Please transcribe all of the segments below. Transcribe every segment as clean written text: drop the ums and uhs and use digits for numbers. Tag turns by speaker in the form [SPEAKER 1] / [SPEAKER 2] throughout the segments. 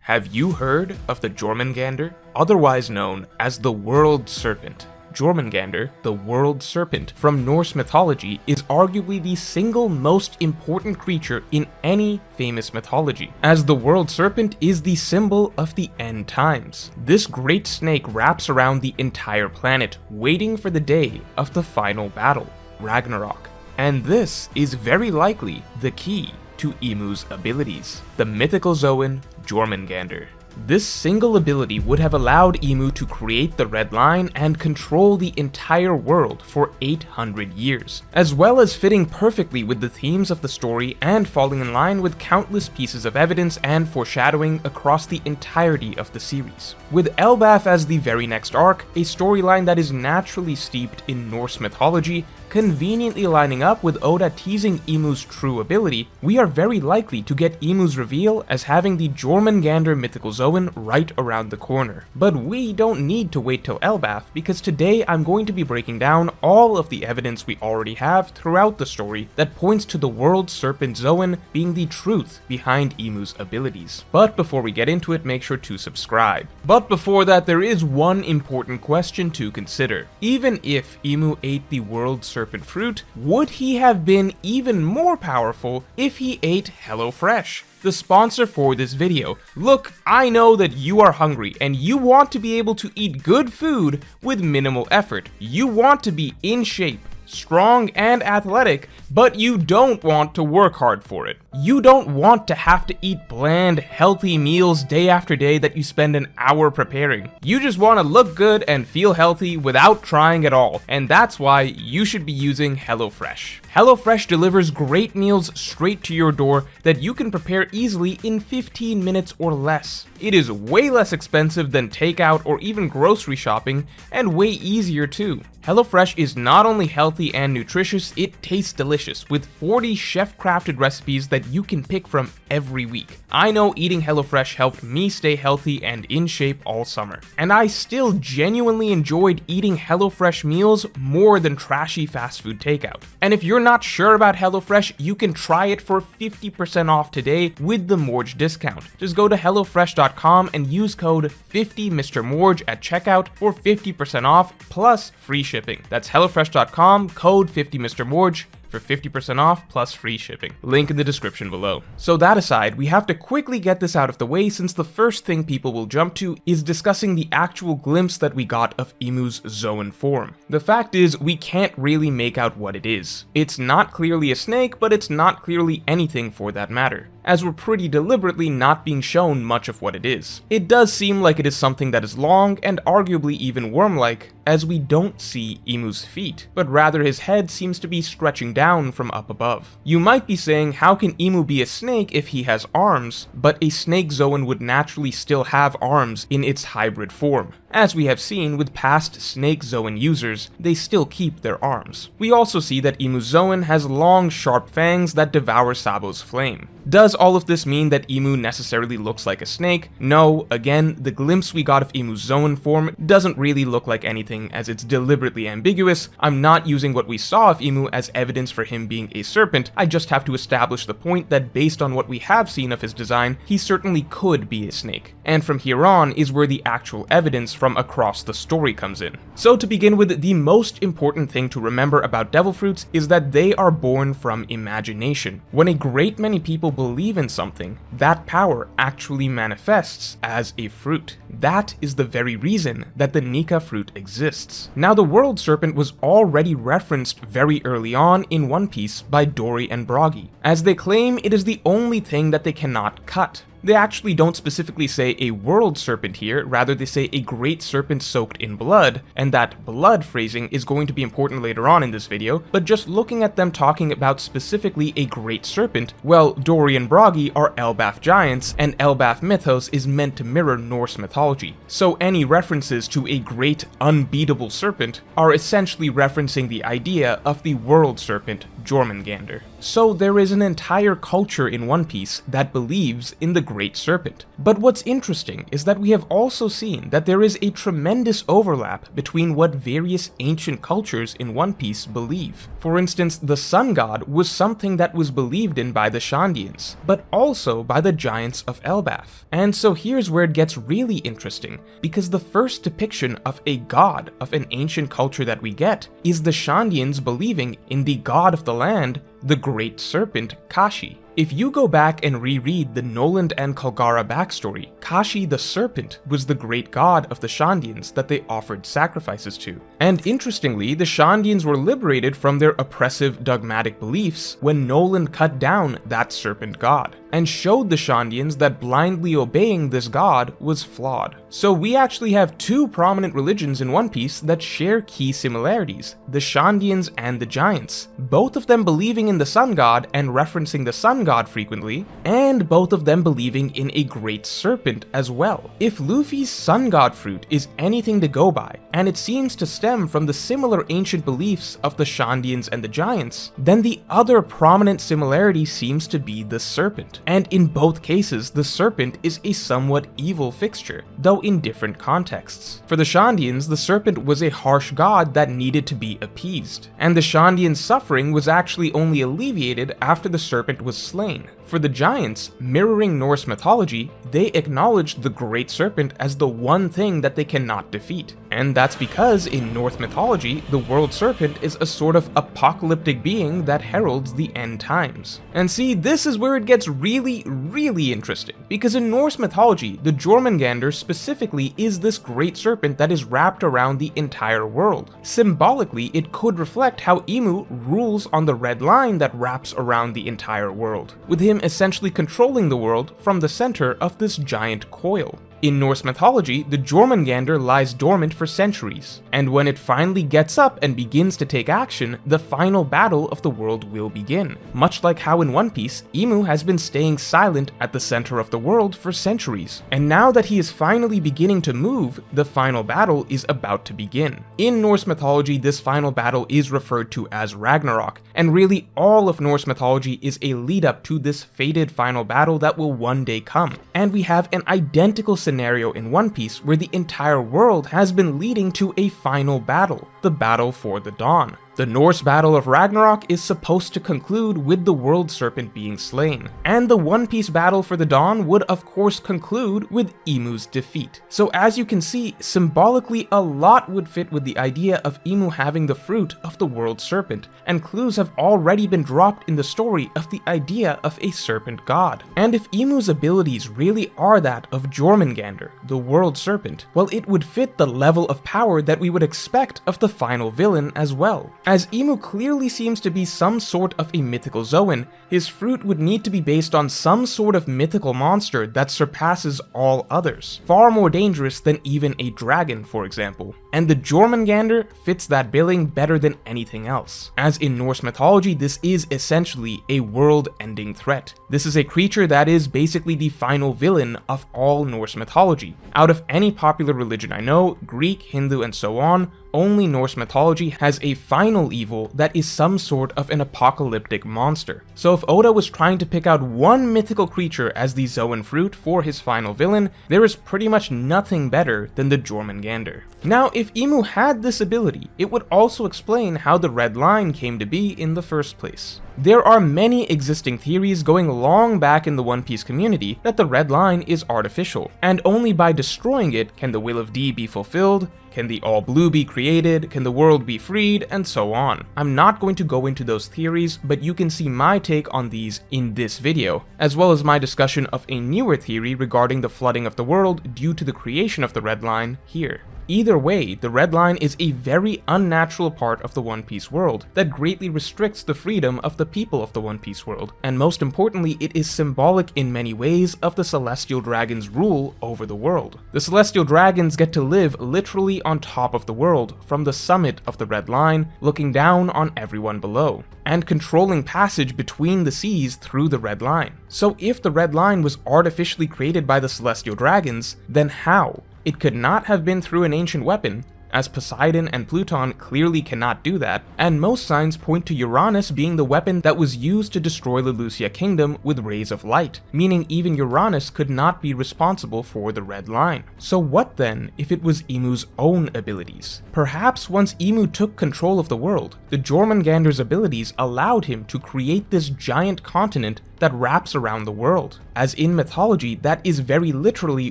[SPEAKER 1] Have you heard of the Jormungandr, otherwise known as the World Serpent? Jormungandr, the World Serpent from Norse mythology, is arguably the single most important creature in any famous mythology, as the World Serpent is the symbol of the end times. This great snake wraps around the entire planet, waiting for the day of the final battle, Ragnarok. And this is very likely the key to Imu's abilities, the mythical Zoan Jormungandr. This single ability would have allowed Imu to create the Red Line and control the entire world for 800 years, as well as fitting perfectly with the themes of the story and falling in line with countless pieces of evidence and foreshadowing across the entirety of the series. With Elbaf as the very next arc, a storyline that is naturally steeped in Norse mythology, conveniently lining up with Oda teasing Imu's true ability, we are very likely to get Imu's reveal as having the Jormungandr mythical Zoan right around the corner. But we don't need to wait till Elbaf, because today I'm going to be breaking down all of the evidence we already have throughout the story that points to the World Serpent Zoan being the truth behind Imu's abilities. But before we get into it, make sure to subscribe. But before that, there is one important question to consider. Even if Imu ate the World Serpent fruit, would he have been even more powerful if he ate HelloFresh, the sponsor for this video? Look, I know that you are hungry and you want to be able to eat good food with minimal effort. You want to be in shape, strong and athletic, but you don't want to work hard for it. You don't want to have to eat bland, healthy meals day after day that you spend an hour preparing. You just want to look good and feel healthy without trying at all, and that's why you should be using HelloFresh. HelloFresh delivers great meals straight to your door that you can prepare easily in 15 minutes or less. It is way less expensive than takeout or even grocery shopping, and way easier too. HelloFresh is not only healthy and nutritious, it tastes delicious, with 40 chef-crafted recipes that you can pick from every week. I know eating HelloFresh helped me stay healthy and in shape all summer, and I still genuinely enjoyed eating HelloFresh meals more than trashy fast food takeout. And if you're not sure about HelloFresh, you can try it for 50% off today with the Morge discount. Just go to HelloFresh.com and use code 50MrMorge at checkout for 50% off plus free shipping. That's HelloFresh.com, code 50MrMorge for 50% off plus free shipping. Link in the description below. So that aside, we have to quickly get this out of the way, since the first thing people will jump to is discussing the actual glimpse that we got of Imu's Zoan form. The fact is, we can't really make out what it is. It's not clearly a snake, but it's not clearly anything for that matter, as we're pretty deliberately not being shown much of what it is. It does seem like it is something that is long and arguably even worm-like, as we don't see Imu's feet, but rather his head seems to be stretching down from up above. You might be saying, how can Imu be a snake if he has arms? But a snake Zoan would naturally still have arms in its hybrid form. As we have seen with past snake Zoan users, they still keep their arms. We also see that Imu's Zoan has long, sharp fangs that devour Sabo's flame. Does all of this mean that Imu necessarily looks like a snake? No, again, the glimpse we got of Imu's Zoan form doesn't really look like anything, as it's deliberately ambiguous. I'm not using what we saw of Imu as evidence for him being a serpent. I just have to establish the point that based on what we have seen of his design, he certainly could be a snake. And from here on is where the actual evidence from across the story comes in. So to begin with, the most important thing to remember about devil fruits is that they are born from imagination. When a great many people believe in something, that power actually manifests as a fruit. That is the very reason that the Nika fruit exists. Now, the World Serpent was already referenced very early on in One Piece by Dory and Bragi, as they claim it is the only thing that they cannot cut. They actually don't specifically say a world serpent here, rather they say a great serpent soaked in blood, and that blood phrasing is going to be important later on in this video, but just looking at them talking about specifically a great serpent, well, Dory and Bragi are Elbaf giants, and Elbaf mythos is meant to mirror Norse mythology, so any references to a great, unbeatable serpent are essentially referencing the idea of the world serpent Jormungandr. So there is an entire culture in One Piece that believes in the Great Serpent. But what's interesting is that we have also seen that there is a tremendous overlap between what various ancient cultures in One Piece believe. For instance, the Sun God was something that was believed in by the Shandians, but also by the Giants of Elbaf. And so here's where it gets really interesting, because the first depiction of a god of an ancient culture that we get is the Shandians believing in the god of the land, the Great Serpent, Kashi. If you go back and reread the Noland and Kalgara backstory, Kashi the Serpent was the great god of the Shandians that they offered sacrifices to. And interestingly, the Shandians were liberated from their oppressive dogmatic beliefs when Noland cut down that serpent god, and showed the Shandians that blindly obeying this god was flawed. So we actually have two prominent religions in One Piece that share key similarities, the Shandians and the Giants, both of them believing in the Sun God and referencing the Sun God frequently, and both of them believing in a great serpent as well. If Luffy's Sun God fruit is anything to go by, and it seems to stem from the similar ancient beliefs of the Shandians and the Giants, then the other prominent similarity seems to be the serpent. And in both cases, the serpent is a somewhat evil fixture, though in different contexts. For the Shandians, the serpent was a harsh god that needed to be appeased, and the Shandians' suffering was actually only alleviated after the serpent was slain. For the Giants, mirroring Norse mythology, they acknowledged the Great Serpent as the one thing that they cannot defeat. And that's because in Norse mythology, the World Serpent is a sort of apocalyptic being that heralds the end times. And see, this is where it gets really interesting, because in Norse mythology, the Jormungandr specifically is this Great Serpent that is wrapped around the entire world. Symbolically, it could reflect how Imu rules on the red line that wraps around the entire world, with him essentially controlling the world from the center of this giant coil. In Norse mythology, the Jormungandr lies dormant for centuries, and when it finally gets up and begins to take action, the final battle of the world will begin. Much like how in One Piece, Imu has been staying silent at the center of the world for centuries, and now that he is finally beginning to move, the final battle is about to begin. In Norse mythology, this final battle is referred to as Ragnarok, and really all of Norse mythology is a lead up to this fated final battle that will one day come. And we have an identical scenario in One Piece where the entire world has been leading to a final battle, the Battle for the Dawn. The Norse Battle of Ragnarok is supposed to conclude with the World Serpent being slain, and the One Piece Battle for the Dawn would of course conclude with Imu's defeat. So as you can see, symbolically a lot would fit with the idea of Imu having the fruit of the World Serpent, and clues have already been dropped in the story of the idea of a serpent god. And if Imu's abilities really are that of Jormungandr, the World Serpent, well, it would fit the level of power that we would expect of the final villain as well. As Imu clearly seems to be some sort of a mythical Zoan, his fruit would need to be based on some sort of mythical monster that surpasses all others, far more dangerous than even a dragon, for example. And the Jormungandr fits that billing better than anything else, as in Norse mythology this is essentially a world-ending threat. This is a creature that is basically the final villain of all Norse mythology. Out of any popular religion I know, Greek, Hindu, and so on, only Norse mythology has a final evil that is some sort of an apocalyptic monster. So if Oda was trying to pick out one mythical creature as the Zoan fruit for his final villain, there is pretty much nothing better than the Jormungandr. Now, if Imu had this ability, it would also explain how the Red Line came to be in the first place. There are many existing theories going long back in the One Piece community that the Red Line is artificial, and only by destroying it can the Will of D be fulfilled, can the All Blue be created, can the world be freed, and so on. I'm not going to go into those theories, but you can see my take on these in this video, as well as my discussion of a newer theory regarding the flooding of the world due to the creation of the Red Line here. Either way, the Red Line is a very unnatural part of the One Piece world that greatly restricts the freedom of the people of the One Piece world, and most importantly, it is symbolic in many ways of the Celestial Dragon's rule over the world. The Celestial Dragons get to live literally on top of the world, from the summit of the Red Line, looking down on everyone below, and controlling passage between the seas through the Red Line. So if the Red Line was artificially created by the Celestial Dragons, then how? It could not have been through an ancient weapon, as Poseidon and Pluton clearly cannot do that, and most signs point to Uranus being the weapon that was used to destroy the Lucia kingdom with rays of light, meaning even Uranus could not be responsible for the red line. So what then if it was Imu's own abilities? Perhaps once Imu took control of the world, the Jormungandr's abilities allowed him to create this giant continent that wraps around the world. As in mythology, that is very literally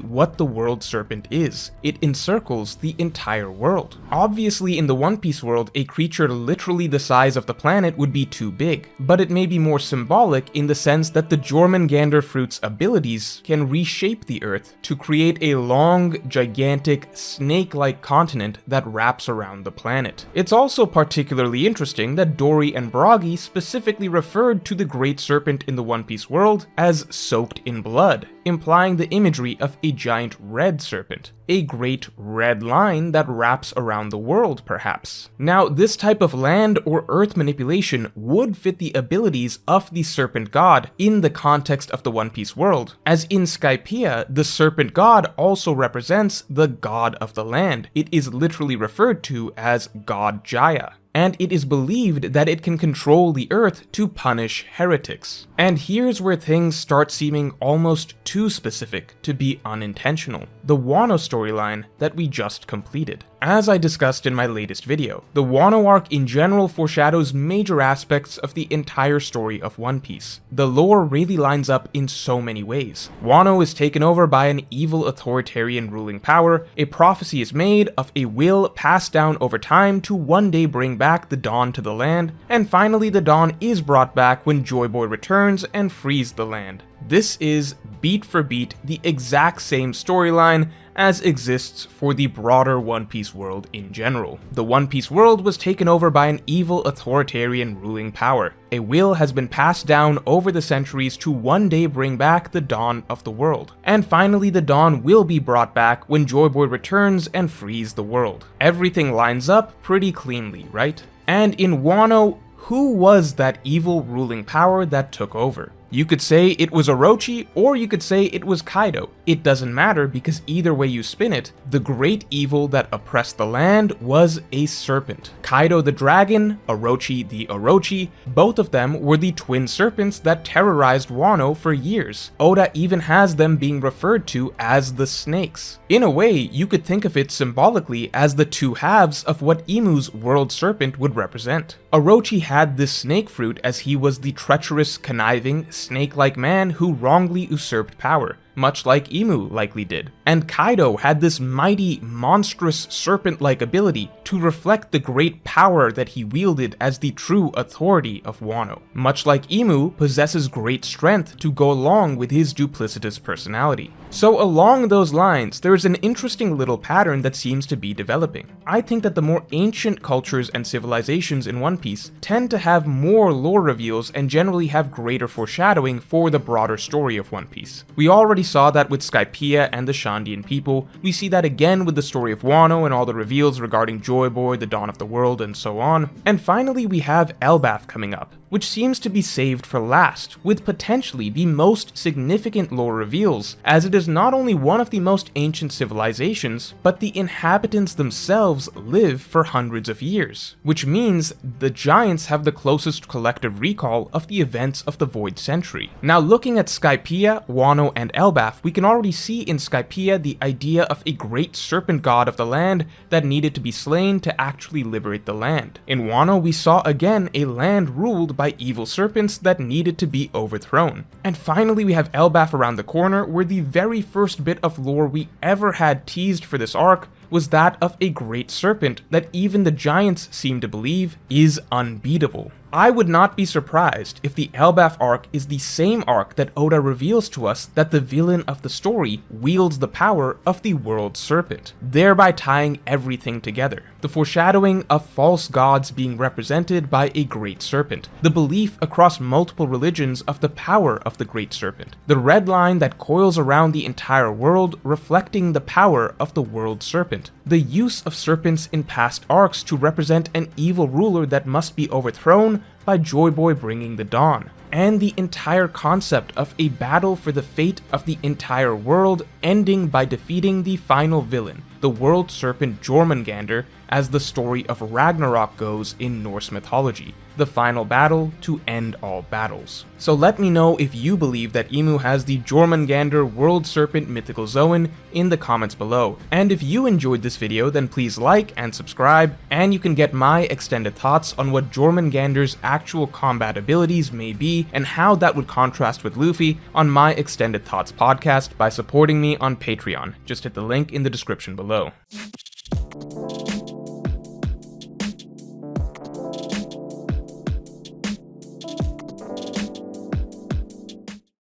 [SPEAKER 1] what the world serpent is. It encircles the entire world. Obviously, in the One Piece world, a creature literally the size of the planet would be too big, but it may be more symbolic in the sense that the Jormungandr fruit's abilities can reshape the earth to create a long, gigantic, snake-like continent that wraps around the planet. It's also particularly interesting that Dory and Bragi specifically referred to the Great Serpent in the One Piece world as soaked in blood, implying the imagery of a giant red serpent, a great red line that wraps around the world perhaps. Now, this type of land or earth manipulation would fit the abilities of the serpent god in the context of the One Piece world, as in Skypiea, the serpent god also represents the god of the land. It is literally referred to as God Jaya, and it is believed that it can control the earth to punish heretics. And here's where things start seeming almost too specific to be unintentional: the Wano storyline that we just completed. As I discussed in my latest video, the Wano arc in general foreshadows major aspects of the entire story of One Piece. The lore really lines up in so many ways. Wano is taken over by an evil authoritarian ruling power, a prophecy is made of a will passed down over time to one day bring back the dawn to the land, and finally the dawn is brought back when Joy Boy returns and frees the land. This is, beat for beat, the exact same storyline as exists for the broader One Piece world in general. The One Piece world was taken over by an evil authoritarian ruling power. A will has been passed down over the centuries to one day bring back the dawn of the world. And finally the dawn will be brought back when Joy Boy returns and frees the world. Everything lines up pretty cleanly, right? And in Wano, who was that evil ruling power that took over? You could say it was Orochi, or you could say it was Kaido. It doesn't matter because either way you spin it, the great evil that oppressed the land was a serpent. Kaido the dragon, Orochi the Orochi, both of them were the twin serpents that terrorized Wano for years. Oda even has them being referred to as the snakes. In a way, you could think of it symbolically as the two halves of what Imu's world serpent would represent. Orochi had this snake fruit as he was the treacherous, conniving, snake-like man who wrongly usurped power, much like Imu likely did. And Kaido had this mighty, monstrous serpent-like ability to reflect the great power that he wielded as the true authority of Wano. Much like Imu possesses great strength to go along with his duplicitous personality. So along those lines, there is an interesting little pattern that seems to be developing. I think that the more ancient cultures and civilizations in One Piece tend to have more lore reveals and generally have greater foreshadowing for the broader story of One Piece. We already saw that with Skypiea and the Shandian people, we see that again with the story of Wano and all the reveals regarding Joy Boy, the dawn of the world, and so on. And finally we have Elbaf coming up, which seems to be saved for last, with potentially the most significant lore reveals, as it is not only one of the most ancient civilizations, but the inhabitants themselves live for hundreds of years, which means the giants have the closest collective recall of the events of the Void Century. Now looking at Skypiea, Wano, and Elbaf, we can already see in Skypiea the idea of a great serpent god of the land that needed to be slain to actually liberate the land. In Wano, we saw again a land ruled by evil serpents that needed to be overthrown. And finally we have Elbaf around the corner, where the very first bit of lore we ever had teased for this arc was that of a great serpent that even the giants seem to believe is unbeatable. I would not be surprised if the Elbaf arc is the same arc that Oda reveals to us that the villain of the story wields the power of the world serpent, thereby tying everything together. The foreshadowing of false gods being represented by a great serpent, the belief across multiple religions of the power of the great serpent, the red line that coils around the entire world reflecting the power of the world serpent, the use of serpents in past arcs to represent an evil ruler that must be overthrown by Joy Boy bringing the dawn, and the entire concept of a battle for the fate of the entire world ending by defeating the final villain, the world serpent Jormungandr, as the story of Ragnarok goes in Norse mythology, the final battle to end all battles. So let me know if you believe that Emu has the Jormungandr world serpent mythical Zoan in the comments below. And if you enjoyed this video, then please like and subscribe, and you can get my extended thoughts on what Jormungandr's actual combat abilities may be and how that would contrast with Luffy on my Extended Thoughts podcast by supporting me on Patreon. Just hit the link in the description below.